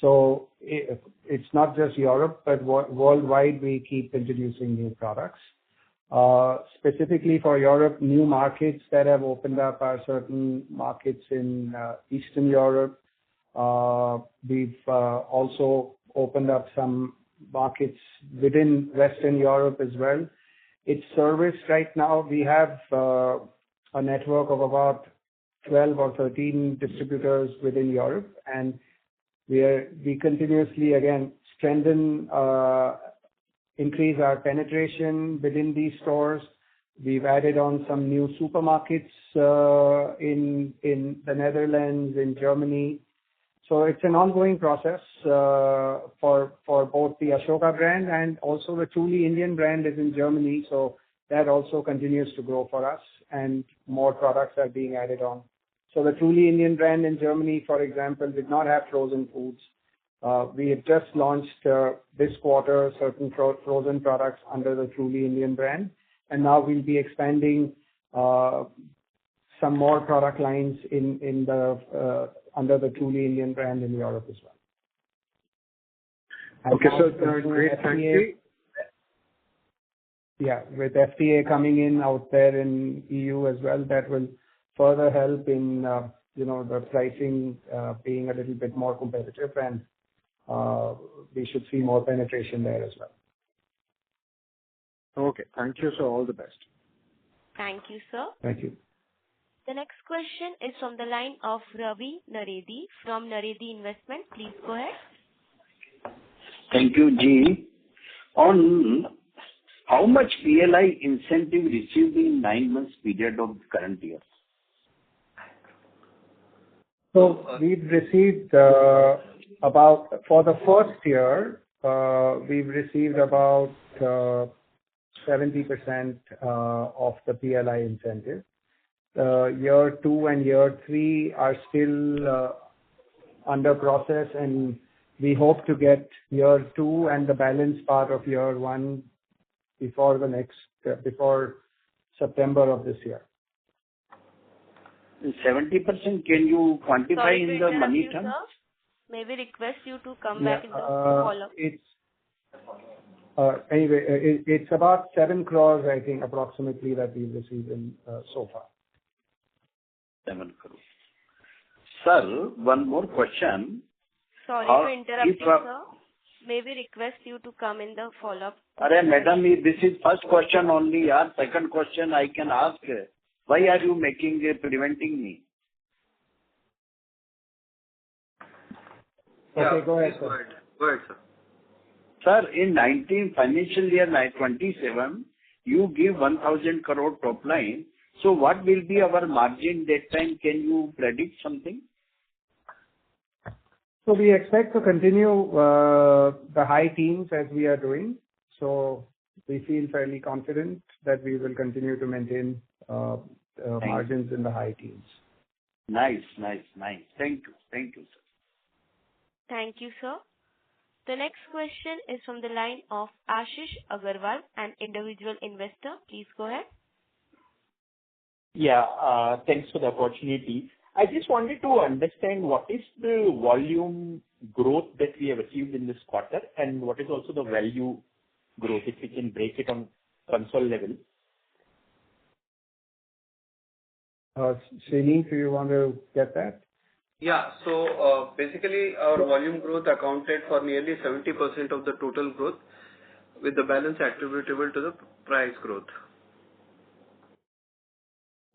So it's not just Europe, but worldwide we keep introducing new products. Specifically for Europe, new markets that have opened up are certain markets in Eastern Europe. We've also opened up some markets within Western Europe as well. It's serviced right now. We have a network of about 12 or 13 distributors within Europe, and we continuously again strengthen, increase our penetration within these stores. We've added on some new supermarkets in the Netherlands, in Germany, So it's an ongoing process for both the Ashoka brand and also the truly Indian brand is in Germany. So that also continues to grow for us and more products are being added on. So the truly Indian brand in Germany, for example, did not have frozen foods. We have just launched this quarter certain frozen products under the truly Indian brand. And now we'll be expanding some more product lines in the under the truly Indian brand in Europe as well. And okay, so great. FDA, Thank you. Yeah, with FDA coming in out there in EU as well, that will further help in the pricing being a little bit more competitive, and we should see more penetration there as well. Okay, thank you, sir. All the best. Thank you, sir. Thank you. The next question is from the line of Ravi Naredi from Naredi Investment. Please go ahead. Thank you, G. On how much PLI incentive received in 9 months period of the current year? So we've received about, for the first year, we've received about 70% of the PLI incentive. Year 2 and year 3 are still under process, and we hope to get year 2 and the balance part of year 1 before September of this year. 70%, can you quantify in the money terms? May we request you to come back in the follow-up? Anyway, it's about 7 crores, I think, approximately, that we've received in so far. 7 crores. Sir, one more question. Sorry to interrupt you, sir. May we request you to come in the follow-up? Madam, this is first question only. Second question I can ask. Why are you preventing me? Okay, go ahead, sir. Sir, in financial year 27, you give 1,000 crore top line. So what will be our margin that time? Can you predict something? So we expect to continue the high teens as we are doing. So we feel fairly confident that we will continue to maintain margins in the high teens. Nice. Thank you, sir. Thank you, sir. The next question is from the line of Ashish Agarwal, an individual investor. Please go ahead. Yeah, thanks for the opportunity. I just wanted to understand what is the volume growth that we have achieved in this quarter, and what is also the value growth, if we can break it on console level. Srini, do you want to get that? Yeah. So basically, our volume growth accounted for nearly 70% of the total growth, with the balance attributable to the price growth.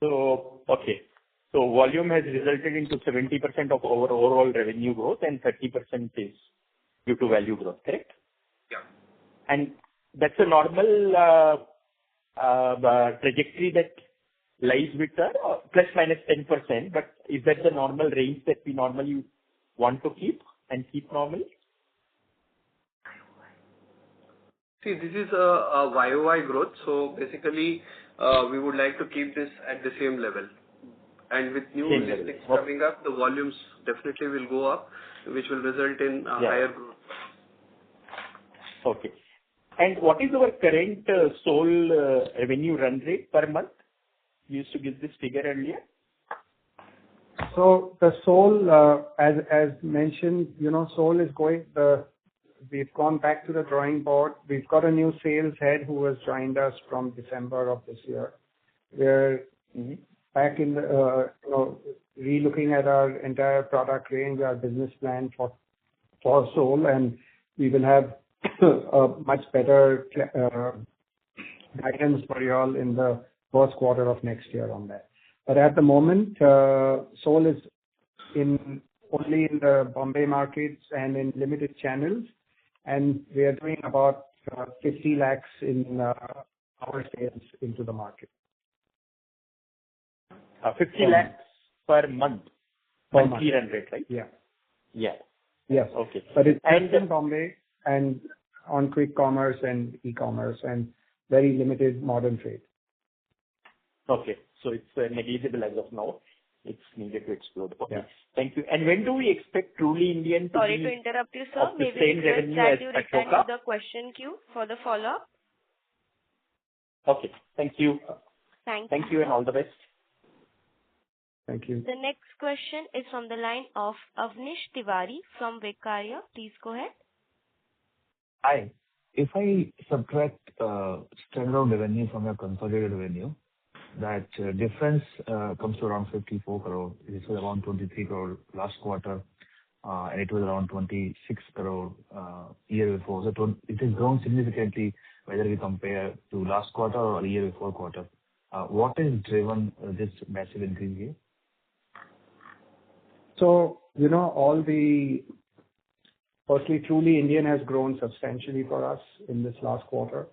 So, okay. So volume has resulted into 70% of our overall revenue growth, and 30% is due to value growth, correct? Yeah. And that's a normal trajectory that lies with the plus minus 10%, but is that the normal range that we normally want to keep and keep normally? See, this is a YOY growth, so basically we would like to keep this at the same level. And with new listings coming up, the volumes definitely will go up, which will result in higher growth. Okay. And what is our current sole revenue run rate per month? You used to give this figure earlier. So the Seoul, as mentioned, Seoul is going. We've gone back to the drawing board. We've got a new sales head who has joined us from December of this year. We're back in re-looking at our entire product range, our business plan for Seoul, and we will have a much better guidance for you all in the first quarter of next year on that. But at the moment, Seoul is only in the Bombay markets and in limited channels, and we are doing about 50 lakhs in our sales into the market. 50 lakhs per month. Monthly run rate, right? Yeah. Yeah. Yes. Okay. But it's And just in Bombay and on quick commerce and e-commerce and very limited modern trade. okay, so it's negligible as of now. It's needed to explode. Okay. Yeah. Thank you. And when do we expect Truly Indian to Sorry to be interrupt you, sir. of the May we same request revenue that as you return to Ashoka? the question queue for the follow-up? Okay. Thank you. Thank You and all the best. Thank you. The next question is from the line of Avnish Tiwari from Vikarya. Please go ahead. Hi. If I subtract standalone revenue from your consolidated revenue, that difference comes to around 54 crore. This was around 23 crore last quarter, and it was around 26 crore year before. So it has grown significantly, whether we compare to last quarter or the year before quarter. What has driven this massive increase here? So, firstly, Truly Indian has grown substantially for us in this last quarter,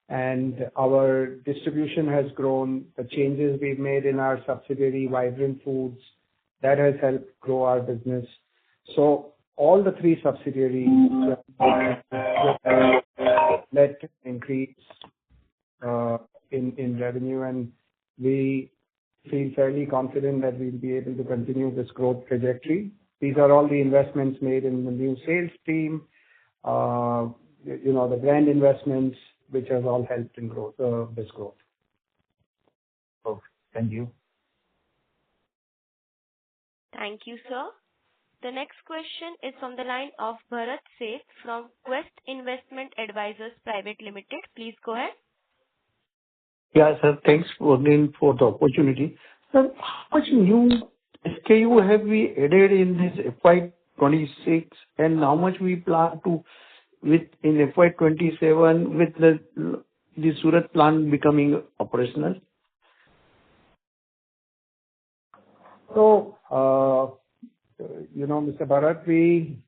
and our distribution has grown. The changes we've made in our subsidiary, Vibrant Foods, that has helped grow our business. So all the three subsidiaries led to increase in revenue, and we feel fairly confident that we'll be able to continue this growth trajectory. These are all the investments made in the new sales team, the brand investments, which has all helped in this growth. Oh, thank you. Thank you, sir. The next question is from the line of Bharat Seth from Quest Investment Advisors Private Limited. Please go ahead. Yeah, sir. Thanks again for the opportunity. Sir, how much new SKU have we added in this FY'26, and how much we plan to in FY'27 with the Surat plant becoming operational? So, Mr. Bharat, we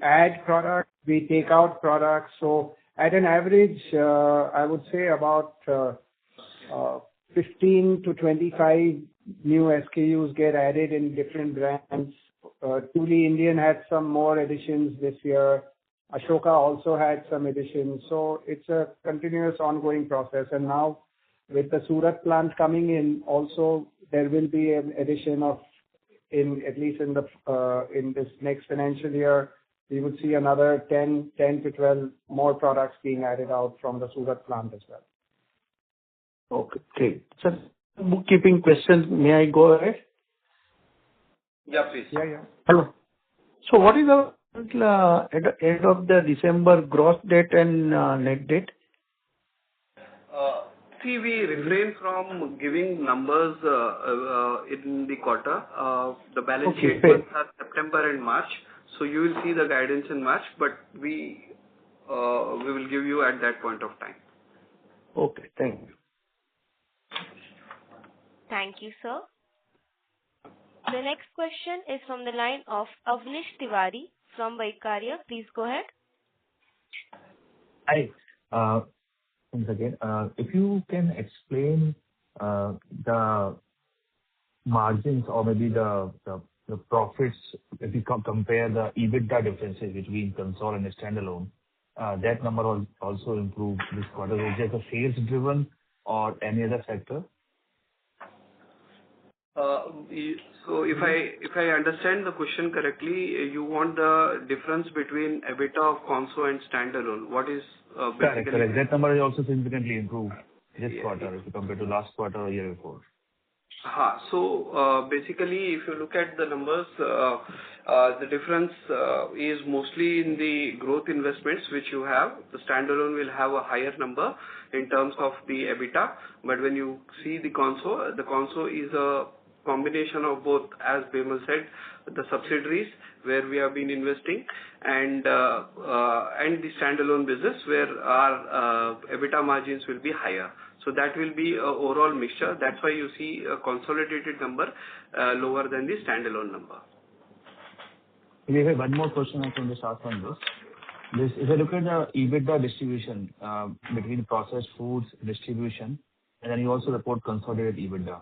add products, we take out products. So at an average, I would say about 15 to 25 new SKUs get added in different brands. Truly Indian had some more additions this year. Ashoka also had some additions. So it's a continuous ongoing process. And now with the Surat plant coming in, also there will be an addition at least in this next financial year, we would see another 10 to 12 more products being added out from the Surat plant as well. Okay, great. Sir, bookkeeping questions, may I go ahead? Yeah, please. Yeah. Hello. So what is the at the end of the December gross debt and net debt? See, we refrain from giving numbers in the quarter. The balance sheet months are September and March, so you will see the guidance in March, but we will give you at that point of time. Okay, thank you. Thank you, sir. The next question is from the line of Avnish Tiwari from Vikarya. Please go ahead. Hi. Once again, if you can explain the margins or maybe the profits, if you compare the EBITDA differences between consol and standalone, that number also improved this quarter. Is it a sales driven or any other factor? So if I understand the question correctly, you want the difference between EBITDA of consol and standalone. What is basically... Correct. That number is also significantly improved this quarter if you compare to last quarter or year before. So basically, if you look at the numbers, the difference is mostly in the growth investments which you have. The standalone will have a higher number in terms of the EBITDA, but when you see the consol is a combination of both, as Bimal said, the subsidiaries where we have been investing and the standalone business where our EBITDA margins will be higher. So that will be an overall mixture. That's why you see a consolidated number lower than the standalone number. We have one more question I can just ask on this. If I look at the EBITDA distribution between processed foods distribution, and then you also report consolidated EBITDA.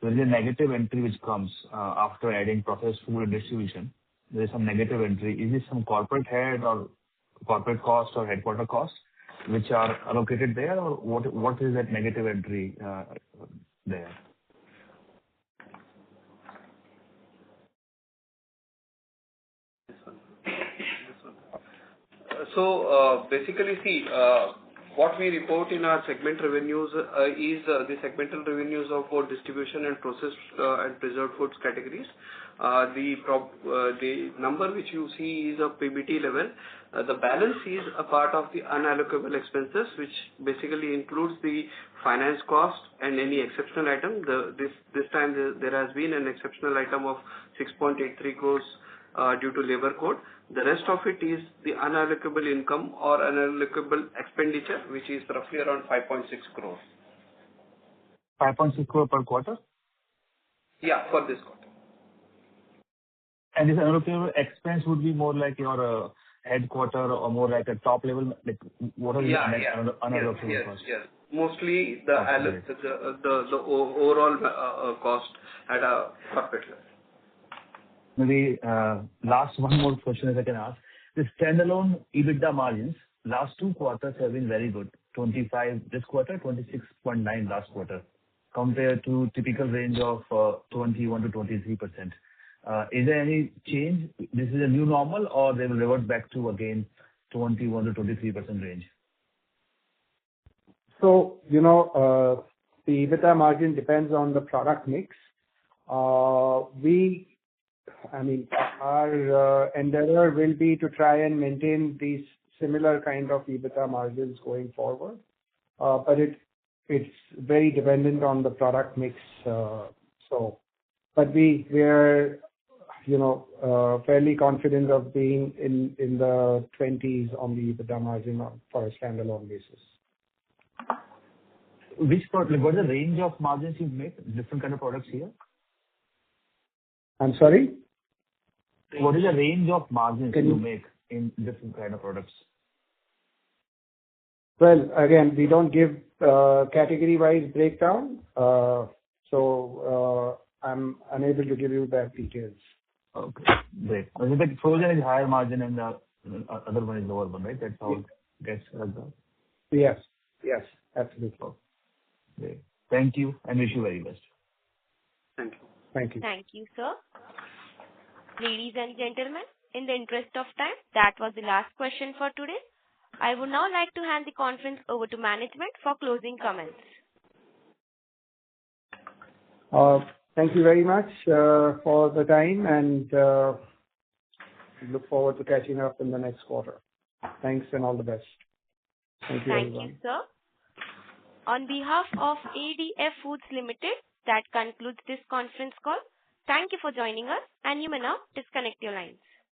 there is a negative entry which comes after adding processed food and distribution. There is some negative entry. Is this some corporate head or corporate cost or headquarter cost which are allocated there, or what is that negative entry there? So basically, see, what we report in our segment revenues is the segmental revenues of both distribution and processed and preserved foods categories. The number which you see is a PBT level. The balance is a part of the unallocable expenses, which basically includes the finance cost and any exceptional item. This time there has been an exceptional item of 6.83 crores due to labor code. The rest of it is the unallocable income or unallocable expenditure, which is roughly around 5.6 crores. 5.6 crore per quarter? Yeah, for this quarter. And this unallocable expense would be more like your headquarter or more like a top level, like what are the unallocable costs? Yes. Mostly the overall cost at a corporate level. Maybe last one more question if I can ask. The standalone EBITDA margins, last 2 quarters have been very good. 25 this quarter, 26.9 last quarter, compared to typical range of 21 to 23%. Is there any change? This is a new normal, or they will revert back to again 21 to 23% range? So, the EBITDA margin depends on the product mix. Our endeavor will be to try and maintain these similar kind of EBITDA margins going forward. But it's very dependent on the product mix. But we are, fairly confident of being in the 20s on the EBITDA margin for a standalone basis. What is the range of margins you make, different kind of products here? I'm sorry? What is the range of margins you make in different kind of products? Well, again, we don't give category-wise breakdown, so I'm unable to give you that details. Okay, great. The frozen is higher margin and the other one is lower one, right? That's how it gets like that? Yes, absolutely. Great. Thank you, and wish you very best. Thank you. Thank you. Thank you, sir. Ladies and gentlemen, in the interest of time, that was the last question for today. I would now like to hand the conference over to management for closing comments. Thank you very much for the time, and look forward to catching up in the next quarter. Thanks and all the best. Thank you, everyone. Thank you, sir. On behalf of ADF Foods Limited, that concludes this conference call. Thank you for joining us, and you may now disconnect your lines.